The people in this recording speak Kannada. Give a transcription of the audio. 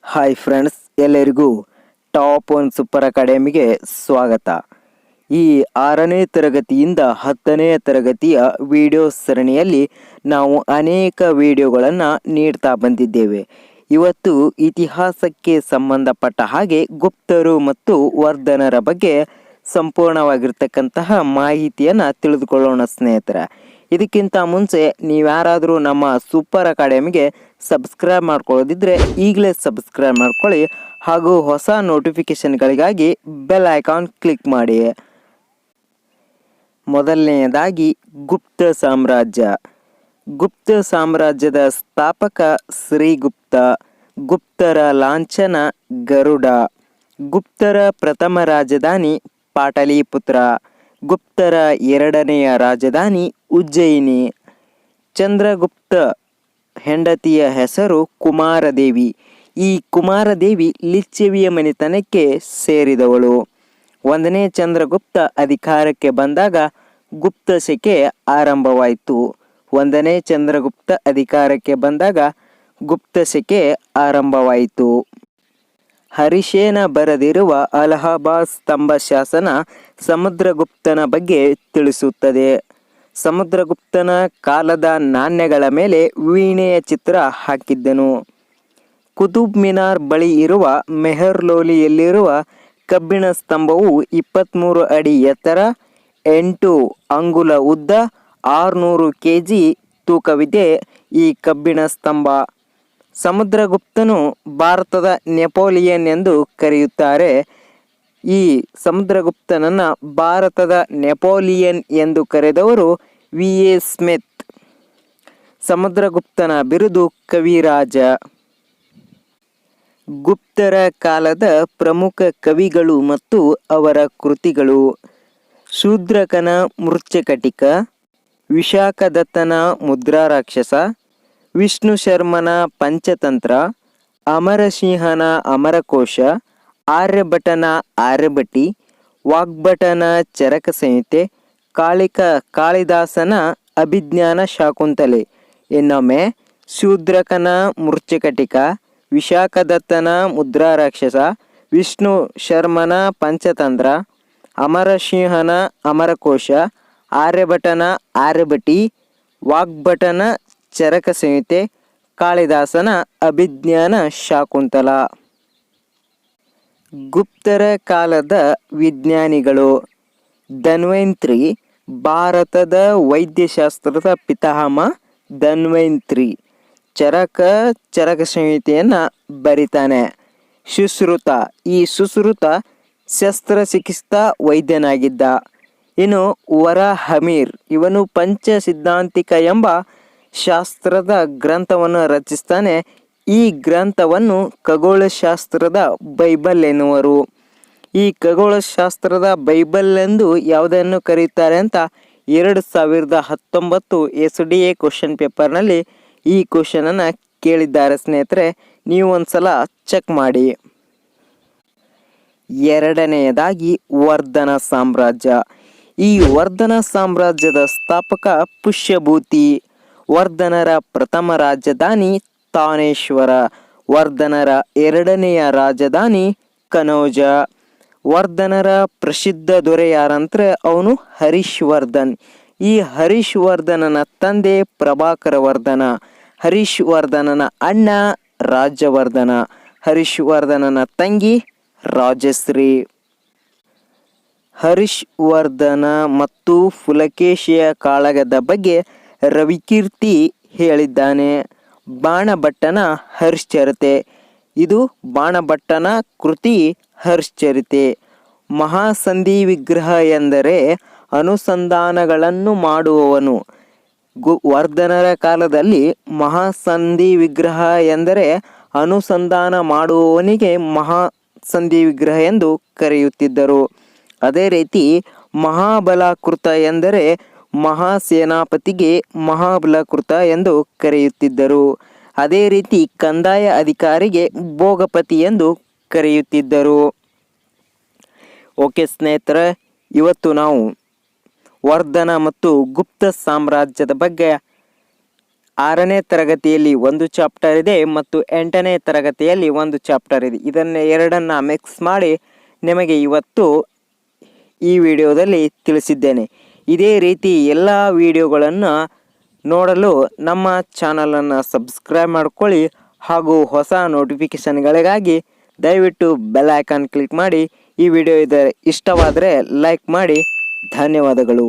ಹಾಯ್ ಫ್ರೆಂಡ್ಸ್, ಎಲ್ಲರಿಗೂ ಟಾಪ್ ಒನ್ ಸೂಪರ್ ಅಕಾಡೆಮಿಗೆ ಸ್ವಾಗತ. ಈ 6ನೇ ತರಗತಿಯಿಂದ 10ನೇ ತರಗತಿಯ ವಿಡಿಯೋ ಸರಣಿಯಲ್ಲಿ ನಾವು ಅನೇಕ ವಿಡಿಯೋಗಳನ್ನು ನೀಡ್ತಾ ಬಂದಿದ್ದೇವೆ. ಇವತ್ತು ಇತಿಹಾಸಕ್ಕೆ ಸಂಬಂಧಪಟ್ಟ ಹಾಗೆ ಗುಪ್ತರು ಮತ್ತು ವರ್ಧನರ ಬಗ್ಗೆ ಸಂಪೂರ್ಣವಾಗಿರ್ತಕ್ಕಂತಹ ಮಾಹಿತಿಯನ್ನು ತಿಳಿದುಕೊಳ್ಳೋಣ ಸ್ನೇಹಿತರೆ. ಇದಕ್ಕಿಂತ ಮುಂಚೆ ನೀವ್ಯಾರಾದರೂ ನಮ್ಮ ಸೂಪರ್ ಅಕಾಡೆಮಿಗೆ ಸಬ್ಸ್ಕ್ರೈಬ್ ಮಾಡ್ಕೊಳ್ಳೋದಿದ್ರೆ ಈಗಲೇ ಸಬ್ಸ್ಕ್ರೈಬ್ ಮಾಡ್ಕೊಳ್ಳಿ ಹಾಗೂ ಹೊಸ ನೋಟಿಫಿಕೇಶನ್ಗಳಿಗಾಗಿ ಬೆಲ್ ಐಕಾನ್ ಕ್ಲಿಕ್ ಮಾಡಿ. ಮೊದಲನೆಯದಾಗಿ ಗುಪ್ತ ಸಾಮ್ರಾಜ್ಯ. ಗುಪ್ತ ಸಾಮ್ರಾಜ್ಯದ ಸ್ಥಾಪಕ ಶ್ರೀಗುಪ್ತ. ಗುಪ್ತರ ಲಾಂಛನ ಗರುಡ. ಗುಪ್ತರ ಪ್ರಥಮ ರಾಜಧಾನಿ ಪಾಟಲಿಪುತ್ರ. ಗುಪ್ತರ ಎರಡನೆಯ ರಾಜಧಾನಿ ಉಜ್ಜಯಿನಿ. ಚಂದ್ರಗುಪ್ತ ಹೆಂಡತಿಯ ಹೆಸರು ಕುಮಾರದೇವಿ. ಈ ಕುಮಾರದೇವಿ ಲಿಚ್ಛವಿಯ ಮನೆತನಕ್ಕೆ ಸೇರಿದವಳು. 1ನೇ ಚಂದ್ರಗುಪ್ತ ಅಧಿಕಾರಕ್ಕೆ ಬಂದಾಗ ಗುಪ್ತ ಶಕೆ ಆರಂಭವಾಯಿತು. 1ನೇ ಚಂದ್ರಗುಪ್ತ ಅಧಿಕಾರಕ್ಕೆ ಬಂದಾಗ ಗುಪ್ತ ಶಕೆ ಆರಂಭವಾಯಿತು. ಹರಿಶೇನ ಬರೆದಿರುವ ಅಲಹಾಬಾದ್ ಸ್ತಂಭ ಶಾಸನ ಸಮುದ್ರಗುಪ್ತನ ಬಗ್ಗೆ ತಿಳಿಸುತ್ತದೆ. ಸಮುದ್ರಗುಪ್ತನ ಕಾಲದ ನಾಣ್ಯಗಳ ಮೇಲೆ ವೀಣೆಯ ಚಿತ್ರ ಹಾಕಿದ್ದನು. ಕುತುಬ್ ಮಿನಾರ್ ಬಳಿ ಇರುವ ಮೆಹರ್ಲೋಲಿಯಲ್ಲಿರುವ ಕಬ್ಬಿಣ ಸ್ತಂಭವು 23 ಅಡಿ ಎತ್ತರ, 8 ಅಂಗುಲ ಉದ್ದ, 600 kg ತೂಕವಿದೆ. ಈ ಕಬ್ಬಿಣ ಸ್ತಂಭ ಸಮುದ್ರಗುಪ್ತನು ಭಾರತದ ನೆಪೋಲಿಯನ್ ಎಂದು ಕರೆಯುತ್ತಾರೆ. ಈ ಸಮುದ್ರಗುಪ್ತನನ್ನು ಭಾರತದ ನೆಪೋಲಿಯನ್ ಎಂದು ಕರೆದವರು ವಿ.ಎ. ಸ್ಮಿತ್. ಸಮುದ್ರಗುಪ್ತನ ಬಿರುದು ಕವಿರಾಜ. ಗುಪ್ತರ ಕಾಲದ ಪ್ರಮುಖ ಕವಿಗಳು ಮತ್ತು ಅವರ ಕೃತಿಗಳು: ಶೂದ್ರಕನ ಮೃಚ್ಛಕಟಿಕ, ವಿಶಾಖದತ್ತನ ಮುದ್ರಾರಾಕ್ಷಸ, ವಿಷ್ಣು ಶರ್ಮನ ಪಂಚತಂತ್ರ, ಅಮರಸಿಂಹನ ಅಮರಕೋಶ, ಆರ್ಯಭಟನ ಆರ್ಯಭಟಿ, ವಾಗ್ಭಟನ ಚರಕ ಸಂಹಿತೆ, ಕಾಳಿದಾಸನ ಅಭಿಜ್ಞಾನ ಶಾಕುಂತಲೆ. ಇನ್ನೊಮ್ಮೆ: ಶೂದ್ರಕನ ಮೃಚ್ಛಕಟಿಕ, ವಿಶಾಖದತ್ತನ ಮುದ್ರಾರಾಕ್ಷಸ, ವಿಷ್ಣು ಶರ್ಮನ ಪಂಚತಂತ್ರ, ಅಮರಸಿಂಹನ ಅಮರಕೋಶ, ಆರ್ಯಭಟನ ಆರ್ಯಭಟಿ, ವಾಗ್ಭಟನ ಚರಕ ಸಂಹಿತೆ, ಕಾಳಿದಾಸನ ಅಭಿಜ್ಞಾನ ಶಾಕುಂತಲ. ಗುಪ್ತರ ಕಾಲದ ವಿಜ್ಞಾನಿಗಳು: ಧನ್ವಂತ್ರಿ. ಭಾರತದ ವೈದ್ಯಶಾಸ್ತ್ರದ ಪಿತಾಮಹ ಧನ್ವಂತ್ರಿ ಚರಕ ಸಂಹಿತೆಯನ್ನು ಬರಿತಾನೆ. ಸುಶ್ರುತ. ಈ ಸುಶ್ರುತ ಶಸ್ತ್ರಚಿಕಿತ್ಸಾ ವೈದ್ಯನಾಗಿದ್ದ. ಇನ್ನು ವರಹಮೀರ್, ಇವನು ಪಂಚಸಿದ್ಧಾಂತಿಕ ಎಂಬ ಶಾಸ್ತ್ರದ ಗ್ರಂಥವನ್ನು ರಚಿಸ್ತಾನೆ. ಈ ಗ್ರಂಥವನ್ನು ಖಗೋಳಶಾಸ್ತ್ರದ ಬೈಬಲ್ ಎನ್ನುವರು. ಈ ಖಗೋಳಶಾಸ್ತ್ರದ ಬೈಬಲ್ ಎಂದು ಯಾವುದನ್ನು ಕರೆಯುತ್ತಾರೆ ಅಂತ 2019 SDA ಕ್ವಶನ್ ಪೇಪರ್ನಲ್ಲಿ ಈ ಕ್ವಶನನ್ನು ಕೇಳಿದ್ದಾರೆ ಸ್ನೇಹಿತರೆ. ನೀವು ಒಂದ್ಸಲ ಚೆಕ್ ಮಾಡಿ. ಎರಡನೆಯದಾಗಿ ವರ್ಧನ ಸಾಮ್ರಾಜ್ಯ. ಈ ವರ್ಧನ ಸಾಮ್ರಾಜ್ಯದ ಸ್ಥಾಪಕ ಪುಷ್ಯಭೂತಿ. ವರ್ಧನರ ಪ್ರಥಮ ರಾಜಧಾನಿ ತಾನೇಶ್ವರ. ವರ್ಧನರ ಎರಡನೆಯ ರಾಜಧಾನಿ ಕನೌಜ. ವರ್ಧನರ ಪ್ರಸಿದ್ಧ ದೊರೆ ಯಾರಂದ್ರೆ ಅವನು ಹರೀಶ್ವರ್ಧನ್. ಈ ಹರೀಶ್ವರ್ಧನನ ತಂದೆ ಪ್ರಭಾಕರ ವರ್ಧನ. ಹರೀಶ್ವರ್ಧನನ ಅಣ್ಣ ರಾಜ್ಯವರ್ಧನ. ಹರೀಶ್ವರ್ಧನನ ತಂಗಿ ರಾಜಶ್ರೀ. ಹರೀಶ್ವರ್ಧನ ಮತ್ತು ಪುಲಕೇಶಿಯ ಕಾಳಗದ ಬಗ್ಗೆ ರವಿಕೀರ್ತಿ ಹೇಳಿದ್ದಾನೆ. ಬಾಣಭಟ್ಟನ ಹರ್ಷಚರಿತೆ. ಇದು ಬಾಣಭಟ್ಟನ ಕೃತಿ ಹರ್ಷಚರಿತೆ. ಮಹಾಸಂಧಿ ವಿಗ್ರಹ ಎಂದರೆ ಅನುಸಂಧಾನಗಳನ್ನು ಮಾಡುವವನು. ವರ್ಧನರ ಕಾಲದಲ್ಲಿ ಮಹಾಸಂಧಿ ವಿಗ್ರಹ ಎಂದರೆ ಅನುಸಂಧಾನ ಮಾಡುವವನಿಗೆ ಮಹಾಸಂಧಿ ವಿಗ್ರಹ ಎಂದು ಕರೆಯುತ್ತಿದ್ದರು. ಅದೇ ರೀತಿ ಮಹಾಬಲಾಕೃತ ಎಂದರೆ ಮಹಾಸೇನಾಪತಿಗೆ ಮಹಾಬಲಾಕೃತ ಎಂದು ಕರೆಯುತ್ತಿದ್ದರು. ಅದೇ ರೀತಿ ಕಂದಾಯ ಅಧಿಕಾರಿಗೆ ಭೋಗಪತಿ ಎಂದು ಕರೆಯುತ್ತಿದ್ದರು. ಓಕೆ ಸ್ನೇಹಿತರೆ, ಇವತ್ತು ನಾವು ವರ್ಧನ ಮತ್ತು ಗುಪ್ತ ಸಾಮ್ರಾಜ್ಯದ ಬಗ್ಗೆ 6ನೇ ತರಗತಿಯಲ್ಲಿ ಒಂದು ಚಾಪ್ಟರ್ ಇದೆ ಮತ್ತು 8ನೇ ತರಗತಿಯಲ್ಲಿ ಒಂದು ಚಾಪ್ಟರ್ ಇದೆ. ಇದನ್ನು ಎರಡನ್ನು ಮಿಕ್ಸ್ ಮಾಡಿ ನಿಮಗೆ ಇವತ್ತು ಈ ವಿಡಿಯೋದಲ್ಲಿ ತಿಳಿಸಿದ್ದೇನೆ. ಇದೇ ರೀತಿ ಎಲ್ಲ ವಿಡಿಯೋಗಳನ್ನು ನೋಡಲು ನಮ್ಮ ಚಾನಲನ್ನು ಸಬ್ಸ್ಕ್ರೈಬ್ ಮಾಡ್ಕೊಳ್ಳಿ ಹಾಗೂ ಹೊಸ ನೋಟಿಫಿಕೇಷನ್ಗಳಿಗಾಗಿ ದಯವಿಟ್ಟು ಬೆಲ್ ಐಕಾನ್ ಕ್ಲಿಕ್ ಮಾಡಿ. ಈ ವಿಡಿಯೋ ಇಷ್ಟವಾದರೆ ಲೈಕ್ ಮಾಡಿ. ಧನ್ಯವಾದಗಳು.